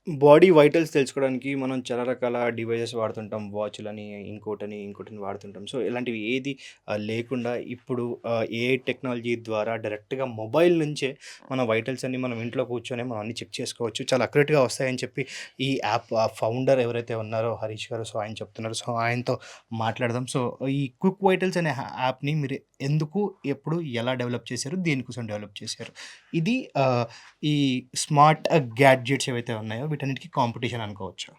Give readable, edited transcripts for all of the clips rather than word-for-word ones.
Body vitals తెలుసుకోవడానికి మనం చాలా రకాల డివైజెస్ వాడుతుంటాం. వాచ్‌లని, ఇంకోటని వాడుతుంటాం. సో, ఇలాంటివి ఏది లేకుండా ఇప్పుడు ఏఐ టెక్నాలజీ ద్వారా డైరెక్ట్‌గా మొబైల్ నుంచే మన వైటల్స్ అన్నీ మనం ఇంట్లో కూర్చొనే మనం అన్నీ చెక్ చేసుకోవచ్చు. చాలా అక్యురేట్‌గా వస్తాయని చెప్పి ఈ యాప్ ఫౌండర్ ఎవరైతే ఉన్నారో హరీష్ గారు, సో, ఆయన చెప్తున్నారు. సో, ఆయనతో మాట్లాడదాం. సో, ఈ క్విక్ వైటల్స్ అనే యాప్‌ని మీరు ఎందుకు, ఎప్పుడు, ఎలా డెవలప్ చేశారు? దేనికోసం డెవలప్ చేశారు? ఇది ఈ స్మార్ట్ గ్యాడ్జెట్స్ ఏవైతే ఉన్నాయో వీటన్నిటికి కాంపిటీషన్ అనుకోవచ్చా?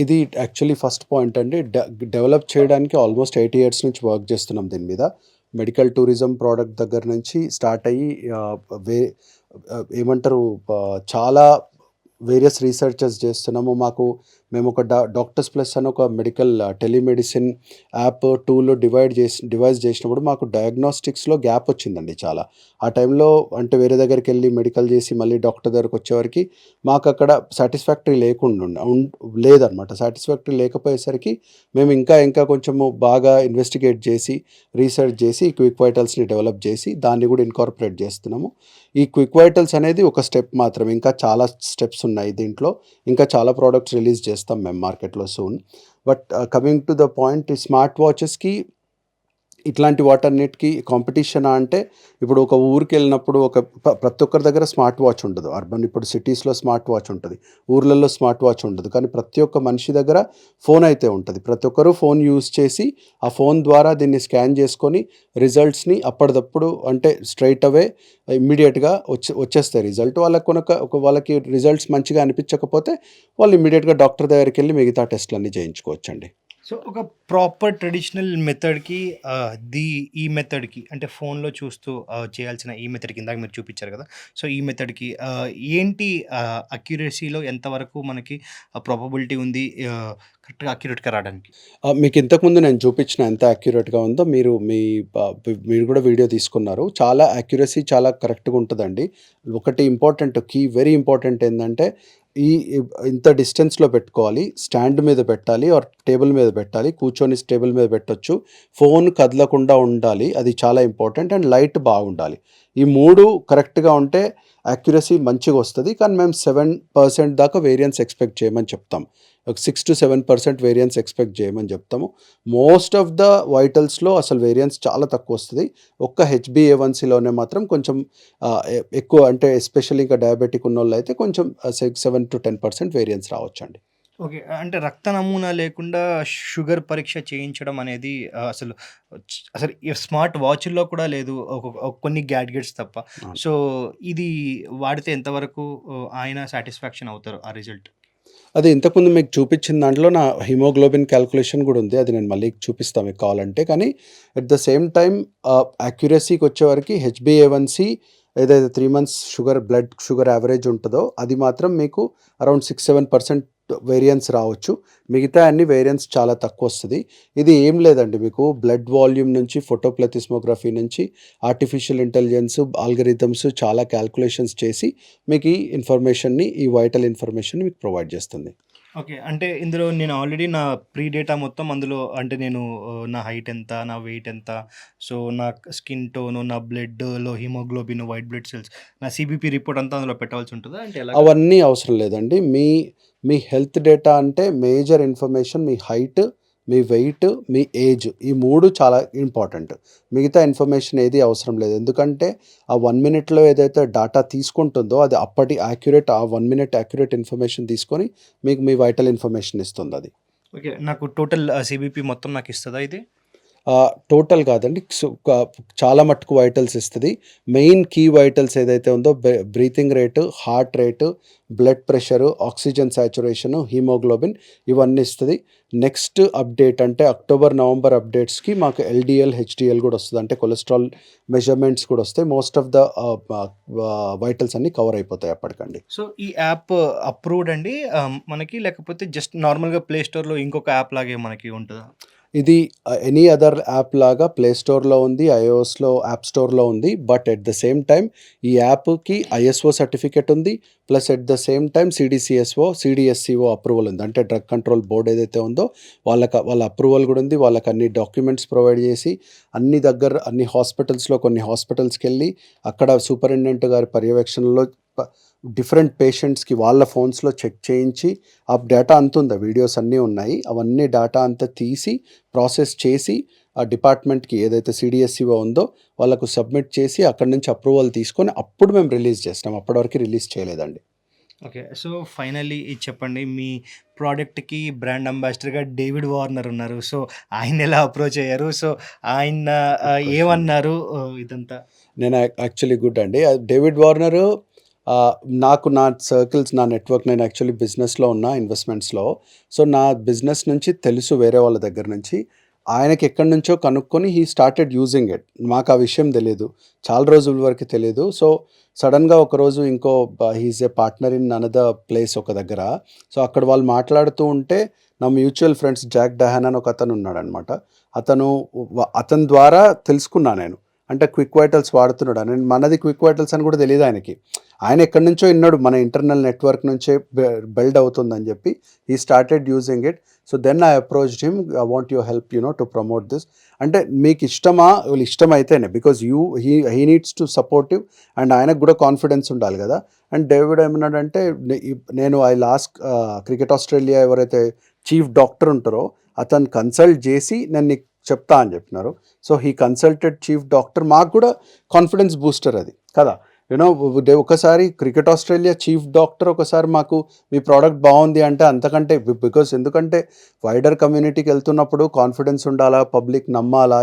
ఇది యాక్చువల్లీ ఫస్ట్ పాయింట్ అండి. డెవలప్ చేయడానికి ఆల్మోస్ట్ 8 ఇయర్స్ నుంచి వర్క్ చేస్తున్నాం దీని మీద. మెడికల్ టూరిజం ప్రోడక్ట్ దగ్గర నుంచి స్టార్ట్ అయ్యి ఆహ్, వే ఏమంటారు చాలా వేరియస్ రీసెర్చెస్ చేస్తున్నాము. మేము ఒక డాక్టర్స్ ప్లస్ అని ఒక medical telemedicine app tool device చేసినప్పుడు మాకు డయాగ్నోస్టిక్స్‌లో గ్యాప్ వచ్చిందండి చాలా. ఆ టైంలో అంటే వేరే దగ్గరికెళ్ళి మెడికల్ చేసి మళ్ళీ డాక్టర్ దగ్గరికి వచ్చేవరకి మాకక్కడ సాటిస్ఫాక్టరీ లేదనమాట. సాటిస్ఫాక్టరీ లేకపోయేసరికి మేము ఇంకా కొంచెము బాగా ఇన్వెస్టిగేట్ చేసి, రీసెర్చ్ చేసి ఈ క్విక్ వైటల్స్‌ని డెవలప్ చేసి దాన్ని కూడా ఇన్కార్పొరేట్ చేస్తున్నాము. ఈ క్విక్ వైటల్స్ అనేది ఒక స్టెప్ మాత్రమే. ఇంకా చాలా స్టెప్స్ ఉన్నాయి దీంట్లో. ఇంకా చాలా ప్రొడక్ట్స్ రిలీజ్ చేస్తాం మేము మార్కెట్‌లో soon. But coming to the point, ఈ స్మార్ట్ వాచెస్‌కి ఇట్లాంటి వాటన్నిటికి కాంపిటీషనా అంటే, ఇప్పుడు ఒక ఊరికెళ్ళినప్పుడు ప్రతి ఒక్కరి దగ్గర స్మార్ట్ వాచ్ ఉండదు. ఇప్పుడు సిటీస్‌లో స్మార్ట్ వాచ్ ఉంటది. ఊర్లలో స్మార్ట్ వాచ్ ఉండదు. కానీ ప్రతి ఒక్క మనిషి దగ్గర ఫోన్ అయితే ఉంటది. ప్రతి ఒక్కరు ఫోన్ యూజ్ చేసి, ఆ ఫోన్ ద్వారా దీన్ని స్కాన్ చేసుకొని రిజల్ట్స్‌ని అప్పటిదప్పుడు అంటే స్ట్రెయిట్ అవే ఇమ్మీడియేట్‌గా వచ్చేస్తాయి రిజల్ట్. వాళ్ళకి రిజల్ట్స్ మంచిగా అనిపించకపోతే వాళ్ళు ఇమ్మీడియేట్‌గా డాక్టర్ దగ్గరికెళ్ళి మిగతా టెస్ట్‌లన్నీ చేయించుకోవచ్చండి. సో, ఒక ప్రాపర్ ట్రెడిషనల్ మెథడ్‌కి ఈ మెథడ్‌కి అంటే ఫోన్‌లో చూస్తూ చేయాల్సిన ఈ మెథడ్‌కి ఇందాక మీరు చూపిచ్చారు కదా! సో, ఈ మెథడ్‌కి ఏంటి అక్యురసీలో ఎంతవరకు మనకి ప్రాబబిలిటీ ఉంది కరెక్ట్‌గా అక్యురేట్‌గా రావడానికి? మీకు ఇంతకుముందు నేను చూపించిన ఎంత యాక్యురేట్‌గా ఉందో మీరు కూడా వీడియో తీసుకున్నారు. చాలా యాక్యురసీ చాలా కరెక్ట్‌గా ఉంటదండి. ఒకటి వెరీ ఇంపార్టెంట్ ఏందంటే, ఈ ఇంత డిస్టెన్స్‌లో పెట్టుకోవాలి. స్టాండ్ మీద పెట్టాలి ఆర్ టేబుల్ మీద పెట్టాలి. కూర్చొని టేబుల్ మీద పెట్టొచ్చు. ఫోన్ కదలకుండా ఉండాలి. అది చాలా ఇంపార్టెంట్. అండ్ లైట్ బాగుండాలి. ఈ 3 కరెక్ట్‌గా ఉంటే యాక్యురసీ మంచిగొస్తది. కానీ మేము 7% దాకా వేరియన్స్ ఎక్స్‌పెక్ట్ చేయమని చెప్తాం. ఒక 6-7% వేరియన్స్ ఎక్స్‌పెక్ట్ చేయమని చెప్తాము. మోస్ట్ ఆఫ్ ద వైటల్స్‌లో అసలు వేరియన్స్ చాలా తక్కువొస్తది. ఒక్క హెచ్‌బీఏ1సీలోనే మాత్రం కొంచెం ఎక్కువ, అంటే ఎస్పెషల్లీ ఇంకా డయాబెటిక్ ఉన్నోళ్ళైతే కొంచెం 7-10% వేరియన్స్ రావచ్చండి. ఓకే. అంటే రక్త నమూనా లేకుండా షుగర్ పరీక్ష చేయించడం అనేది అసలు ఈ స్మార్ట్ వాచుల్లో కూడా లేదు. కొన్ని గ్యాడ్గెట్స్ తప్ప. అవును. సో, ఇది వాడితే ఎంతవరకు ఆయన సాటిస్ఫాక్షన్ అవుతారు ఆ రిజల్ట్? అది ఇంతకుముందు మీకు చూపించిన దాంట్లో నా హిమోగ్లోబిన్ క్యాలిక్యులేషన్ కూడా ఉంది. అది నేను మళ్ళీ చూపిస్తా మీకు కావాలంటే. కానీ అట్ ద సేమ్ టైమ్ యాక్యురసీకొచ్చేవరకి హెచ్‌బీఏ1సీ ఏదైతే 3 మంత్స్ బ్లడ్ షుగర్ యావరేజ్ ఉంటదో అది మాత్రం మీకు అరౌండ్ 6-7% వేరియన్స్ రావచ్చు. మిగతా అన్ని వేరియన్స్ చాలా తక్కువొస్తది. ఇది ఏం లేదండి, మీకు బ్లడ్ వాల్యూమ్ నుంచి, ఫోటోప్లెతిస్మోగ్రఫీ నుంచి, ఆర్టిఫిషియల్ ఇంటెలిజెన్స్, ఆల్గరిథమ్స్ చాలా క్యాలిక్యులేషన్స్ చేసి మీకు ఈ వైటల్ ఇన్ఫర్మేషన్‌ని మీకు ప్రొవైడ్ చేస్తుంది. ఓకే. అంటే ఇందులో నేను ఆల్రెడీ నా డేటా మొత్తం అందులో అంటే నేను నా హైట్ ఎంత, నా వెయిట్ ఎంత, సో నా స్కిన్ టోను, నా బ్లడ్‌లో హిమోగ్లోబిన్, వైట్ బ్లడ్ సెల్స్, నా సీబీపీ రిపోర్ట్ అంతా అందులో పెట్టాల్సి ఉంటదా? అంటే ఎలాగా? అవన్నీ అవసరం లేదండి. మీ హెల్త్ డేటా అంటే మేజర్ ఇన్ఫర్మేషన్ మీ హైట్, మీ వెయిట్, మీ ఏజ్, ఈ 3 చాలా ఇంపార్టెంట్. మిగతా ఇన్ఫర్మేషన్ ఏది అవసరం లేదు. ఎందుకంటే ఆ 1 మినిట్‌లో ఏదైతే డాటా తీసుకుంటుందో అది ఆ 1 మినిట్ యాక్యురేట్ ఇన్ఫర్మేషన్ తీసుకొని మీకు మీ వైటల్ ఇన్ఫర్మేషన్ ఇస్తుందది. ఓకే. నాకు టోటల్ సీబీపీ మొత్తం నాకిస్తదా ఇది? టోటల్ కాదండి. చాలా మట్టుకు వైటల్స్ ఇస్తది. మెయిన్ కీ వైటల్స్ ఏదైతే ఉందో breathing rate, heart rate, blood pressure, oxygen saturation, haemoglobin ఇవన్నీ ఇస్తది. నెక్స్ట్ అప్డేట్ అంటే అక్టోబర్, నవంబర్ అప్డేట్స్‌కి మాకు ఎల్‌డీఎల్, హెచ్‌డీఎల్ కూడా వస్తది. అంటే కొలెస్ట్రాల్ మెజర్‌మెంట్స్ కూడా వస్తాయి. మోస్ట్ ఆఫ్ ద వైటల్స్ అన్నీ కవర్ అయిపోతాయి అప్పటికండి. సో, ఈ యాప్ అప్రూవ్డ్ అండి మనకి లేకపోతే జస్ట్ నార్మల్‌గా ప్లే స్టోర్‌లో ఇంకొక యాప్ లాగే మనకి ఉంటదా? ఇది ఎనీ అదర్ యాప్ లాగా ప్లే స్టోర్‌లో ఉంది, ఐఓఎస్‌లో యాప్ స్టోర్‌లో ఉంది. But at the same time ఈ యాప్‌కి ఐఎస్ఓ సర్టిఫికేట్ ఉంది. Plus at the same time CDSCO approval ఉంది. అంటే డ్రగ్ కంట్రోల్ బోర్డ్ ఏదైతే ఉందో వాళ్ళ అప్రూవల్ కూడా ఉంది. వాళ్ళకి అన్ని డాక్యుమెంట్స్ ప్రొవైడ్ చేసి అన్ని హాస్పిటల్స్‌లో కొన్ని హాస్పిటల్స్‌కెళ్ళి అక్కడ సూపరింటెండెంట్ గారి పర్యవేక్షణలో డిఫరెంట్ పేషెంట్స్కి వాళ్ళ ఫోన్స్లో చెక్ చేయించి ఆ డేటా అంతా ఉంది, వీడియోస్ అన్నీ ఉన్నాయి, అవన్నీ డేటా అంతా తీసి ప్రాసెస్ చేసి ఆ డిపార్ట్మెంట్కి ఏదైతే సిడిఎస్సిఓ ఉందో వాళ్ళకు సబ్మిట్ చేసి అక్కడి నుంచి అప్రూవల్ తీసుకొని అప్పుడు మేము రిలీజ్ చేసినాం. అప్పటివరకు రిలీజ్ చేయలేదండి. ఓకే. సో, ఫైనల్లీ ఇది చెప్పండి. మీ ప్రోడక్ట్‌కి బ్రాండ్ అంబాసిడర్‌గా డేవిడ్ వార్నర్ ఉన్నారు. సో, ఆయన్నెలా అప్రోచ్ అయ్యారు? సో, ఆయన ఏమన్నారు? ఇదంతా. నేను యాక్చువల్లీ గుడ్ అండి. డేవిడ్ వార్నరు ఆహ్, నాకు నా సర్కిల్స్, నా నెట్వర్క్, నేను యాక్చువల్లీ బిజినెస్‌లో ఉన్నా, ఇన్వెస్ట్‌మెంట్స్‌లో. సో, నా బిజినెస్ నుంచి తెలుసు వేరే వాళ్ళ దగ్గర నుంచి. ఆయనకి ఎక్కడి నుంచో కనుక్కొని హీ స్టార్టెడ్ యూజింగ్ ఇట్. మాకు ఆ విషయం తెలీదు. చాలా రోజుల వరకు తెలీదు. సో, సడెన్‌గా ఒకరోజు ఇంకో he is a partner in another place ఒక దగ్గర. సో, అక్కడ వాళ్ళు మాట్లాడుతూ ఉంటే నా మ్యూచువల్ ఫ్రెండ్స్ జాక్ డహాన్ అని ఒకతను ఉన్నాడనమాట. అతని ద్వారా తెలుసుకున్నా నేను. అంటే క్విక్ వైటల్స్ వాడుతున్నాడు అని. మనది క్విక్ వైటల్స్ అని కూడా తెలీదు ఆయనకి. ఆయన ఎక్కడి నుంచో విన్నాడు, మన ఇంటర్నల్ నెట్వర్క్ నుంచే బిల్డ్ అవుతుందని చెప్పి he started using it. So then I approached him, I want your help to promote this. అంటే మీకు ఇష్టమా, వీళ్ళు ఇష్టమైతేనే, because he needs to supportive and ఆయనకు కూడా కాన్ఫిడెన్స్ ఉండాలి కదా. అండ్ డేవిడ్ ఏమన్నాడంటే, నేను ఐ లాస్ట్ క్రికెట్ ఆస్ట్రేలియా ఎవరైతే చీఫ్ డాక్టర్ ఉంటారో అతను కన్సల్ట్ చేసి నేను నీకు చెప్తా అని చెప్పినారు. So he consulted chief doctor. మాకు కూడా కాన్ఫిడెన్స్ బూస్టర్ అది కదా. ఒకసారి క్రికెట్ ఆస్ట్రేలియా చీఫ్ డాక్టర్ ఒకసారి మాకు మీ ప్రోడక్ట్ బాగుంది అంటే అంతకంటే, ఎందుకంటే వైడర్ కమ్యూనిటీకి వెళ్తున్నప్పుడు కాన్ఫిడెన్స్ ఉండాలా, పబ్లిక్ నమ్మాలా.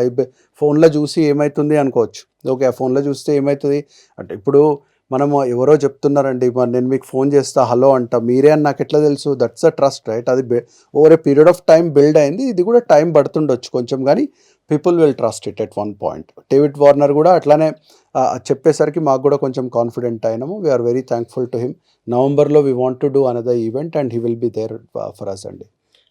ఫోన్లో చూసి ఏమవుతుంది అనుకోవచ్చు. ఓకే, ఆ ఫోన్లో చూస్తే ఏమవుతుంది అంటే, ఇప్పుడు మనము ఎవరో చెప్తున్నారండి, నేను మీకు ఫోన్ చేస్తా, హలో అంట, మీరే అని నాకు ఎట్లా తెలుసు? That's a trust, right? అది over a period of time build అయింది. ఇది కూడా టైం పడుతుండొచ్చు కొంచెం, కానీ people will trust it at one point. David Warner కూడా అట్లానే చెప్పేసరికి మాకు కూడా కొంచెం కాన్ఫిడెంట్ అయినాము. We're very thankful to him. నవంబర్లో we want to do another event and he will be there for us అండి.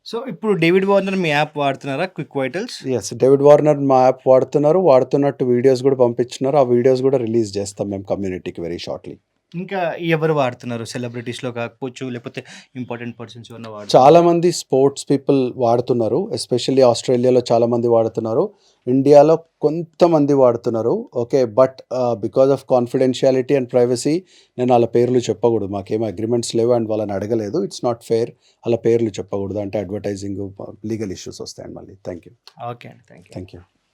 సో, ఇప్పుడు డేవిడ్ వార్నర్ మీ యాప్ వాడుతున్నారా, quick vitals? Yes, David Warner మా యాప్ వాడుతున్నట్టు వీడియోస్ కూడా పంపించినారు. ఆ వీడియోస్ కూడా రిలీజ్ చేస్తాం మేము కమ్యూనిటీకి వెరీ షార్ట్లీ. ఇంకా ఎవరు వాడుతున్నారు? సెలబ్రిటీస్‌లో కాకపోవచ్చు, లేకపోతే ఇంపార్టెంట్ పర్సన్స్ ఏమన్నా వాడుతున్నారా? చాలామంది స్పోర్ట్స్ పీపుల్ వాడుతున్నారు. ఎస్పెషల్లీ ఆస్ట్రేలియాలో చాలామంది వాడుతున్నారు. ఇండియాలో కొంతమంది వాడుతున్నారు. Okay, but because of confidentiality and privacy నేను వాళ్ళ పేర్లు చెప్పకూడదు. మాకేం అగ్రిమెంట్స్ లేవు అండ్ వాళ్ళని అడగలేదు. It's not fair. వాళ్ళ పేర్లు చెప్పకూడదు అంటే అడ్వర్టైజింగ్, లీగల్ ఇష్యూస్ వస్తాయండి మళ్ళీ. Thank you. ఓకే అండి. Thank you. Thank you.